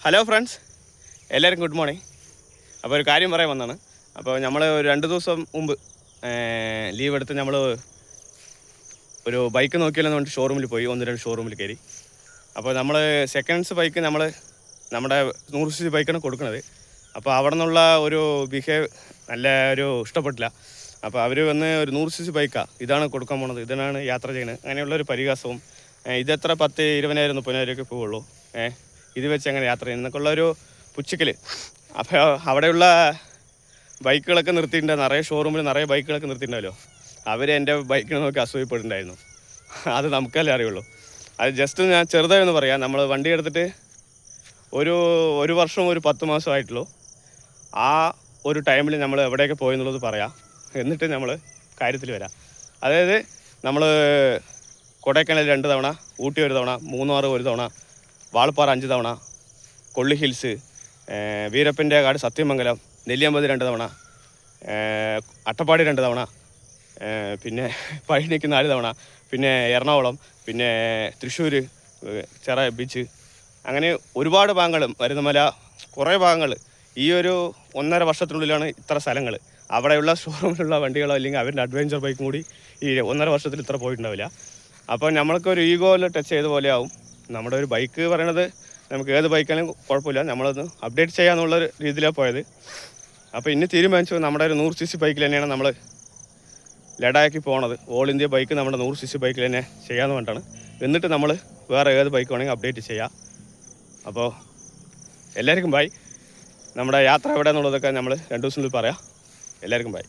Hello friends, എല്ലാവർക്കും good morning. അപ്പോൾ ഒരു കാര്യം പറയാൻ വന്നതാണ്. അപ്പോൾ നമ്മൾ ഒരു 2 ദിവസം മുമ്പ് ലീവ് എടുത്ത് നമ്മൾ ഒരു ബൈക്ക് നോക്കിയാലെന്ന് പറഞ്ഞിട്ട് ഷോറൂമിൽ പോയി, 1-2 ഷോറൂമിൽ കയറി. അപ്പോൾ നമ്മൾ സെക്കൻഡ്സ് ബൈക്ക് നമ്മുടെ 100cc ബൈക്കാണ് കൊടുക്കുന്നത്. അപ്പോൾ അവിടെ നിന്നുള്ള ഒരു നല്ല ഒരു ഇഷ്ടപ്പെട്ടില്ല. അപ്പോൾ അവർ വന്ന് ഒരു 100cc ബൈക്കാണ് ഇതാണ് കൊടുക്കാൻ പോണത്, ഇതിനാണ് യാത്ര ചെയ്യുന്നത്, അങ്ങനെയുള്ളൊരു പരിഹാസവും ഇതെത്ര 10,000-20,000 30,000 പോവുള്ളൂ, ഇത് വെച്ച് അങ്ങനെ യാത്ര ചെയ്യുന്ന എന്നൊക്കെയുള്ളൊരു പുച്ഛിക്കൽ. അപ്പോൾ അവിടെയുള്ള ബൈക്കുകളൊക്കെ നിർത്തിയിട്ടുണ്ട്, നിറയെ ഷോറൂമിൽ നിറയെ ബൈക്കുകളൊക്കെ നിർത്തിയിട്ടുണ്ടല്ലോ. അവർ എൻ്റെ ബൈക്കിനെ നോക്കി അസൂയപ്പെട്ടിട്ടുണ്ടായിരുന്നു. അത് നമുക്കല്ലേ അറിയുള്ളൂ. അത് ജസ്റ്റ് ഞാൻ ചെറുതായി ഒന്ന് പറയാം. നമ്മൾ വണ്ടി എടുത്തിട്ട് ഒരു വർഷം 10 മാസമായിട്ടുള്ളൂ. ആ ഒരു ടൈമിൽ നമ്മൾ എവിടെയൊക്കെ പോയെന്നുള്ളത് പറയാം, എന്നിട്ട് നമ്മൾ കാര്യത്തിൽ വരാം. അതായത് നമ്മൾ കൊടൈക്കനാൽ 2 തവണ, ഊട്ടി 1 തവണ, മൂന്നാർ 1 തവണ, വാളപ്പാറ 5 തവണ, കൊള്ളി ഹിൽസ്, വീരപ്പൻ്റെ കാട് സത്യമംഗലം, നെല്ലിയാമ്പതി 2 തവണ, അട്ടപ്പാടി 2 തവണ, പിന്നെ പഴനിക്ക് 4 തവണ, പിന്നെ എറണാകുളം, പിന്നെ തൃശ്ശൂർ ചെറ ബീച്ച്, അങ്ങനെ ഒരുപാട് ഭാഗങ്ങൾ, മരുതമല, കുറേ ഭാഗങ്ങൾ. ഈ ഒരു 1.5 വർഷത്തിനുള്ളിലാണ് ഇത്ര സ്ഥലങ്ങൾ. അവിടെയുള്ള ഷോറൂമിലുള്ള വണ്ടികളോ അല്ലെങ്കിൽ അവരുടെ അഡ്വഞ്ചർ ബൈക്കും കൂടി ഈ 1.5 വർഷത്തിൽ ഇത്ര പോയിട്ടുണ്ടാവില്ല. അപ്പോൾ നമ്മൾക്കൊരു ഈഗോയിൽ ടച്ച് ചെയ്ത പോലെ ആവും. നമ്മുടെ ഒരു ബൈക്ക് പറയണത് നമുക്ക് ഏത് ബൈക്കാണെങ്കിലും കുഴപ്പമില്ല, നമ്മളത് അപ്ഡേറ്റ് ചെയ്യാമെന്നുള്ളൊരു രീതിയിലാണ് പോയത്. അപ്പോൾ ഇനി തീരുമാനിച്ചു നമ്മുടെ ഒരു 100cc ബൈക്കിൽ തന്നെയാണ് നമ്മൾ ലഡാക്കിൽ പോണത്. ഓൾ ഇന്ത്യ ബൈക്ക് നമ്മുടെ 100cc ബൈക്കിൽ തന്നെ ചെയ്യാമെന്ന് പറഞ്ഞിട്ടാണ്. എന്നിട്ട് നമ്മൾ വേറെ ഏത് ബൈക്ക് വേണമെങ്കിൽ അപ്ഡേറ്റ് ചെയ്യാം. അപ്പോൾ എല്ലാവർക്കും ബൈ. നമ്മുടെ യാത്ര എവിടെ എന്നുള്ളതൊക്കെ നമ്മൾ 2 ദിവസത്തിനുള്ളിൽ പറയാം. എല്ലാവർക്കും ബൈ.